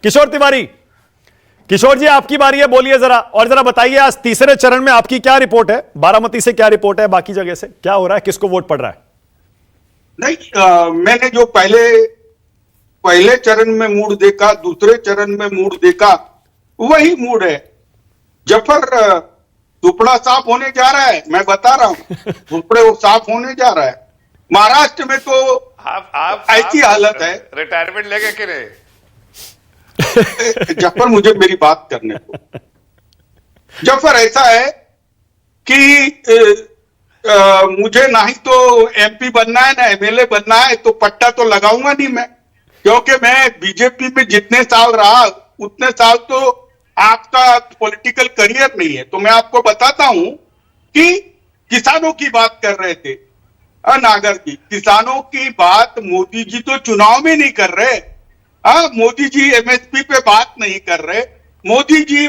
किशोर तिवारी, किशोर जी आपकी बारी है, बोलिए जरा, और जरा बताइए आज तीसरे चरण में आपकी क्या रिपोर्ट है, बारामती से क्या रिपोर्ट है, बाकी जगह से क्या हो रहा है, किसको वोट पड़ रहा है? नहीं, मैंने जो पहले चरण में मूड देखा, दूसरे चरण में मूड देखा, वही मूड है। जफर दुपड़ा साफ होने जा रहा है, मैं बता रहा हूं, दुपड़े वो साफ होने जा रहा है। महाराष्ट्र में तो आप ऐसी हालत है। रिटायरमेंट लेंगे कि नहीं? जफर मुझे मेरी बात करने दो। जफर ऐसा है कि मुझे ना ही तो एमपी बनना है ना एमएलए बनना है, तो पट्टा तो लगाऊंगा नहीं मैं, क्योंकि मैं बीजेपी में जितने साल रहा उतने साल तो आपका पॉलिटिकल करियर नहीं है। तो मैं आपको बताता हूं कि किसानों की बात कर रहे थे, नागर जी, किसानों की बात मोदी जी तो चुनाव में नहीं कर रहे। मोदी जी एमएसपी पे बात नहीं कर रहे। मोदी जी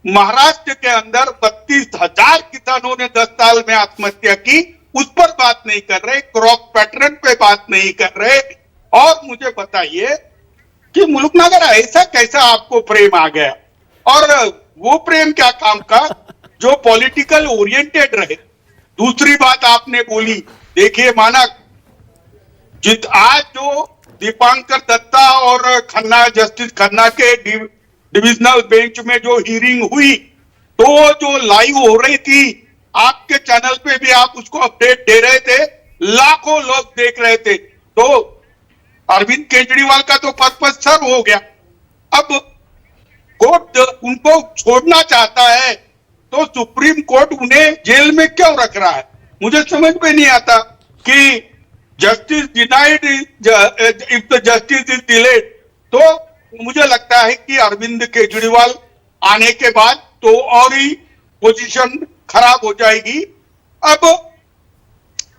महाराष्ट्र के अंदर 32,000 किसानों ने 10 साल में आत्महत्या की, उस पर बात नहीं कर रहे, क्रॉप पैटर्न पे बात नहीं कर रहे। और मुझे बताइए कि मुल्क नगर ऐसा कैसा आपको प्रेम आ गया, और वो प्रेम क्या काम का जो पॉलिटिकल ओरिएंटेड रहे। दूसरी बात आपने बोली, देखिए मानक आज जो दीपांकर दत्ता और खन्ना, जस्टिस खन्ना के डिविजनल बेंच में जो हियरिंग हुई, तो जो लाइव हो रही थी आपके चैनल पे भी आप उसको अपडेट दे रहे थे, लाखों लोग देख रहे थे। तो अरविंद केजरीवाल का तो पर्पस सर्व हो गया। अब कोर्ट उनको छोड़ना चाहता है, तो सुप्रीम कोर्ट उन्हें जेल में क्यों रख रहा है? मुझे समझ में नहीं आता कि justice denied if the justice is delayed. तो मुझे लगता है कि अरविंद केजरीवाल आने के बाद तो और ही पोजीशन खराब हो जाएगी। अब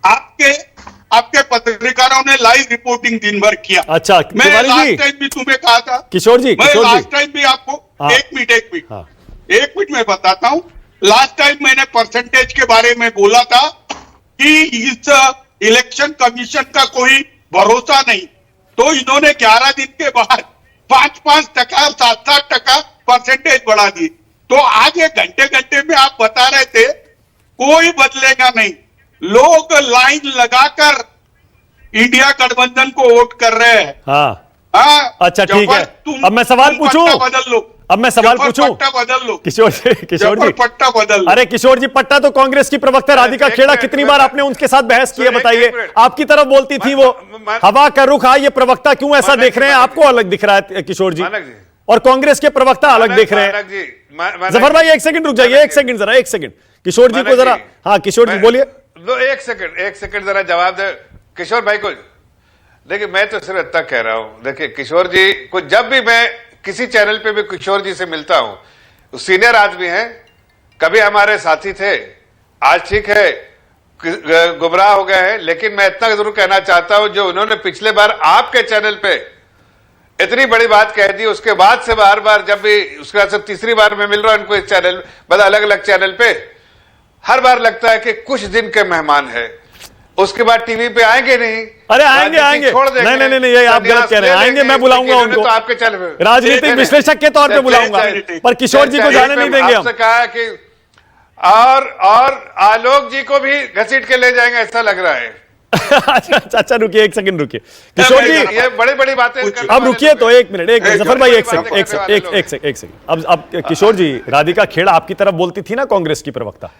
आपके पत्रकारों ने लाइव रिपोर्टिंग दिन भर किया। अच्छा, मैं लास्ट टाइम भी तुम्हें कहा था, किशोर जी, मैं लास्ट टाइम भी आपको एक मिनट में बताता हूं। लास्ट टाइम मैंने परसेंटेज के बारे में बोला था कि इस इलेक्शन कमीशन का कोई भरोसा नहीं, तो इन्होंने 11 दिन के बाद 5-5%, 7-7% परसेंटेज बढ़ा दी। तो आज एक घंटे में आप बता रहे थे कोई बदलेगा नहीं, लोग लाइन लगाकर इंडिया गठबंधन को वोट कर रहे हैं। हाँ, अच्छा ठीक है। अब मैं सवाल पूछूं, बदल लो, अब मैं सवाल पूछूं, पट्टा बदल लो किशोर जी पट्टा बदल लो। अरे किशोर जी, पट्टा तो कांग्रेस की प्रवक्ता राधिका खेड़ा, कितनी बार आपने उनके साथ बहस की है, बताइए। आपकी तरफ बोलती थी वो, हवा का रुख, ये प्रवक्ता क्यों ऐसा देख रहे हैं? आपको अलग दिख रहा है किशोर जी, और कांग्रेस के प्रवक्ता अलग देख रहे हैं। जफर भाई एक सेकंड रुक जाइए, एक सेकंड जरा, एक सेकंड किशोर जी को जरा। हाँ किशोर जी बोलिए। एक सेकंड जरा जवाब दे किशोर भाई को। देखिए मैं तो सिर्फ इतना कह रहा हूं, देखिए किशोर जी को जब भी मैं किसी चैनल पे भी किशोर जी से मिलता हूं, सीनियर आदमी हैं, कभी हमारे साथी थे, आज ठीक है गुमराह हो गए हैं, लेकिन मैं इतना जरूर कहना चाहता हूं, जो उन्होंने पिछले बार आपके चैनल पे इतनी बड़ी बात कह दी, उसके बाद से बार बार जब भी उसके बाद से तीसरी बार मैं मिल रहा हूं इनको इस चैनल, मतलब अलग अलग चैनल पे, हर बार लगता है कि कुछ दिन के मेहमान है, उसके बाद टीवी पे आएंगे नहीं। अरे आएंगे छोड़ देंगे। नहीं, ये आप गलत कह रहे हैं। आएंगे, मैं बुलाऊंगा उनको, तो आपके चैनल राजनीतिक विश्लेषक के तौर पे बुलाऊंगा, पर किशोर जी को जाने नहीं देंगे हम। कहा कि और आलोक जी को भी घसीट के ले जाएंगे, ऐसा लग रहा है। अच्छा रुकिए, एक सेकंड रुकिए किशोर जी, ये बड़ी बड़ी बातें अब रुकिए तो एक मिनट, जफर भाई एक सेकंड। अब किशोर जी, राधिका खेड़ा आपकी तरफ बोलती थी ना, कांग्रेस की प्रवक्ता,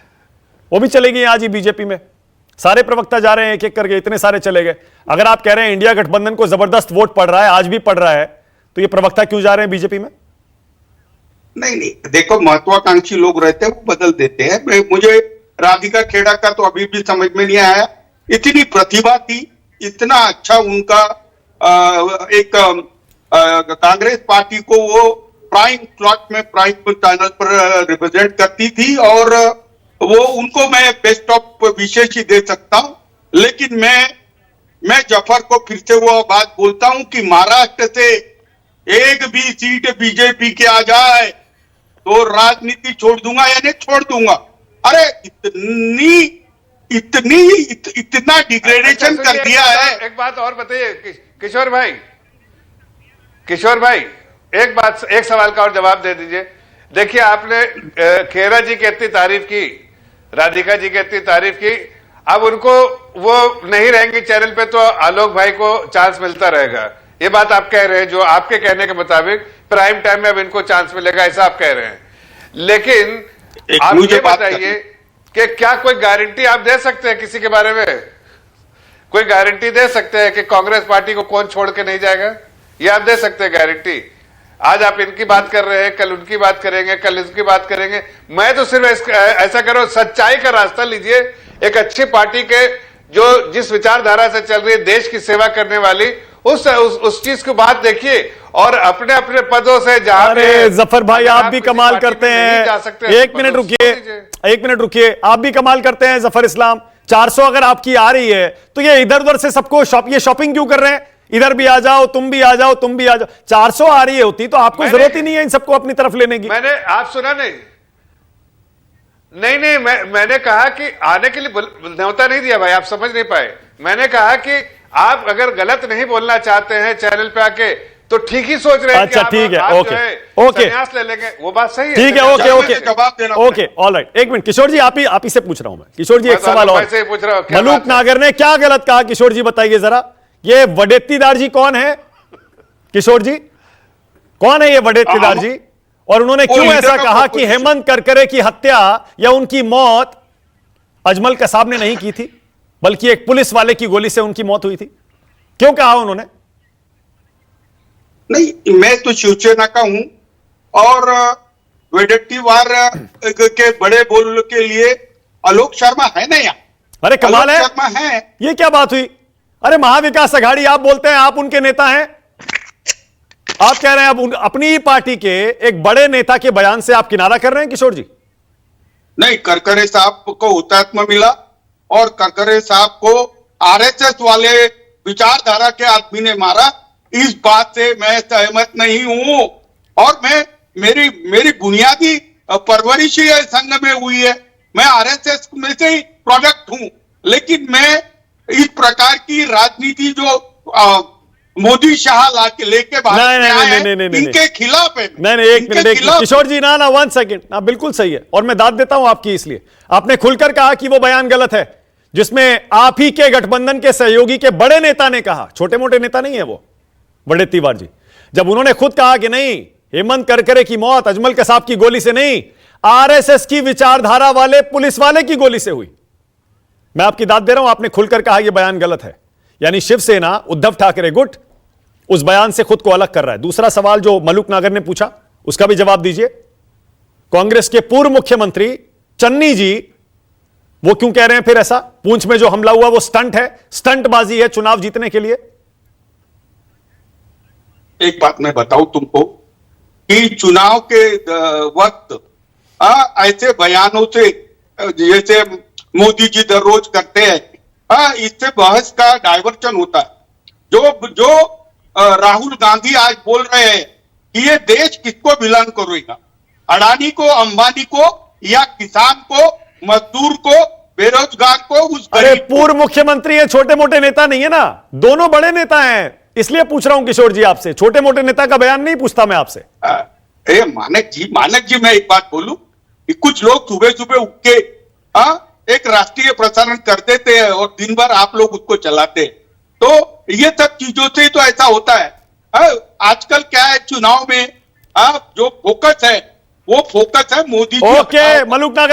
वो भी चलेगी आज ही बीजेपी में। सारे प्रवक्ता जा रहे हैं एक एक करके, इतने सारे चले गए। अगर आप कह रहे हैं इंडिया गठबंधन को जबरदस्त वोट पड़ रहा है, आज भी पड़ रहा है, तो ये प्रवक्ता क्यों जा रहे हैं बीजेपी में? नहीं, देखो महत्वाकांक्षी लोग रहते हैं, वो बदल देते हैं। मुझे राधिका खेड़ा का तो अभी भी समझ में नहीं आया, इतनी प्रतिभा थी, इतना अच्छा उनका एक कांग्रेस पार्टी को वो प्राइम स्लॉट में प्राइम चैनल पर रिप्रेजेंट करती थी, और वो उनको मैं बेस्ट ऑफ विशेष ही दे सकता हूं। लेकिन मैं जफर को फिर से वो बात बोलता हूं कि महाराष्ट्र से एक भी सीट बीजेपी के आ जाए तो राजनीति छोड़ दूंगा या नहीं छोड़ दूंगा। अरे इतना डिग्रेडेशन कर दिया है। एक बात और बताइए किशोर भाई, एक सवाल का और जवाब दे दीजिए। देखिए, आपने खेरा जी की इतनी तारीफ की, राधिका जी की इतनी तारीफ की, अब उनको वो नहीं रहेंगे चैनल पे तो आलोक भाई को चांस मिलता रहेगा, ये बात आप कह रहे हैं। जो आपके कहने के मुताबिक प्राइम टाइम में अब इनको चांस मिलेगा, ऐसा आप कह रहे हैं। लेकिन आप ये बताइए कि क्या कोई गारंटी आप दे सकते हैं किसी के बारे में? कोई गारंटी दे सकते हैं कि कांग्रेस पार्टी को कौन छोड़ के नहीं जाएगा? ये आप दे सकते हैं गारंटी? आज आप इनकी बात कर रहे हैं, कल उनकी बात करेंगे, कल इसकी बात करेंगे। मैं तो सिर्फ ऐसा कर रहा हूं, सच्चाई का रास्ता लीजिए। एक अच्छी पार्टी के जो जिस विचारधारा से चल रही है, देश की सेवा करने वाली, उस चीज की बात देखिए और अपने अपने पदों से जहां अरे जफर भाई, आप भी कमाल करते हैं। एक मिनट रुकिए, आप भी कमाल करते हैं जफर इस्लाम। 400 अगर आपकी आ रही है तो ये इधर उधर से सबको ये शॉपिंग क्यों कर रहे हैं? इधर भी आ जाओ, तुम भी आ जाओ, तुम भी आ जाओ। 400 आ रही होती तो आपको जरूरत ही नहीं है इन सबको अपनी तरफ लेने की। मैंने आप सुना नहीं, मैंने कहा कि आने के लिए न्योता नहीं दिया भाई, आप समझ नहीं पाए। मैंने कहा कि आप अगर गलत नहीं बोलना चाहते हैं चैनल पे आके तो ठीक ही सोच रहे हैं। अच्छा, ठीक है, ओके, संन्यास ले लेंगे, वो बात सही है। ठीक है, ओके, ऑलराइट। एक मिनट किशोर जी, आप ही से पूछ रहा हूं मैं। किशोर जी, एक सवाल और पूछ रहा हूं, मलूक नागर ने क्या गलत कहा? किशोर जी बताइए जरा। ये वडेत्तीदार जी कौन है? किशोर जी, कौन है ये वडेत्तीदार जी? और उन्होंने क्यों ऐसा कहा कि हेमंत करकरे की हत्या या उनकी मौत अजमल कसाब ने नहीं की थी, बल्कि एक पुलिस वाले की गोली से उनकी मौत हुई थी? क्यों कहा उन्होंने? नहीं, मैं तो शिवसेना का हूं और वडेट्टीवार के बड़े बोल के लिए आलोक शर्मा है ना यहाँ। अरे कमाल है, शर्मा है। ये क्या बात हुई? अरे महाविकास अघाड़ी आप बोलते हैं, आप उनके नेता हैं। आप कह रहे हैं आप अपनी ही पार्टी के एक बड़े नेता के बयान से आप किनारा कर रहे हैं किशोर जी? नहीं, करकरे साहब को हुतात्मा मिला और करकरे साहब को आरएसएस वाले विचारधारा के आदमी ने मारा, इस बात से मैं सहमत नहीं हूं। और मेरी बुनियादी परवरिश ही संघ में हुई है, मैं आरएसएस में से ही प्रोडक्ट हूं। लेकिन मैं इस प्रकार की राजनीति जो मोदी शाह लेके बाहर इनके खिलाफ है। नहीं, एक मिनट किशोर जी, ना 1 सेकेंड, ना बिल्कुल सही है और मैं दाद देता हूं आपकी। इसलिए आपने खुलकर कहा कि वो बयान गलत है जिसमें आप ही के गठबंधन के सहयोगी के बड़े नेता ने कहा, छोटे मोटे नेता नहीं है वो वडेट्टीवार जी, जब उन्होंने खुद कहा कि नहीं, हेमंत करकरे की मौत अजमल कसाब की गोली से नहीं, आरएसएस की विचारधारा वाले पुलिस वाले की गोली से हुई। मैं आपकी दाद दे रहा हूं, आपने खुलकर कहा यह बयान गलत है। यानी शिवसेना, उद्धव ठाकरे गुट उस बयान से खुद को अलग कर रहा है। दूसरा सवाल जो मलूक नागर ने पूछा उसका भी जवाब दीजिए। कांग्रेस के पूर्व मुख्यमंत्री चन्नी जी, वो क्यों कह रहे हैं फिर ऐसा? पूंछ में जो हमला हुआ वो स्टंट है, स्टंटबाजी है चुनाव जीतने के लिए। एक बात मैं बताऊं तुमको कि चुनाव के वक्त ऐसे बयानों से जैसे मोदी जी दर रोज करते हैं, इससे बहस का डायवर्जन होता है। जो राहुल गांधी आज बोल रहे हैं कि ये देश किसको बिलोंग करेगा, अडानी को, अंबानी को, या किसान को, मजदूर को, बेरोजगार को, उस अरे पूर्व मुख्यमंत्री है, छोटे मोटे नेता नहीं है ना, दोनों बड़े नेता हैं। इसलिए पूछ रहा हूं किशोर जी आपसे, छोटे मोटे नेता का बयान नहीं पूछता मैं आपसे। मानक जी मैं एक बात बोलूं, कुछ लोग सुबह सुबह उठ के एक राष्ट्रीय प्रसारण कर देते हैं और दिन भर आप लोग उसको चलाते हैं, तो ये सब चीजों से तो ऐसा होता है। आजकल क्या है, चुनाव में जो फोकस है वो फोकस है मोदी जी। ओके, मलूक नागर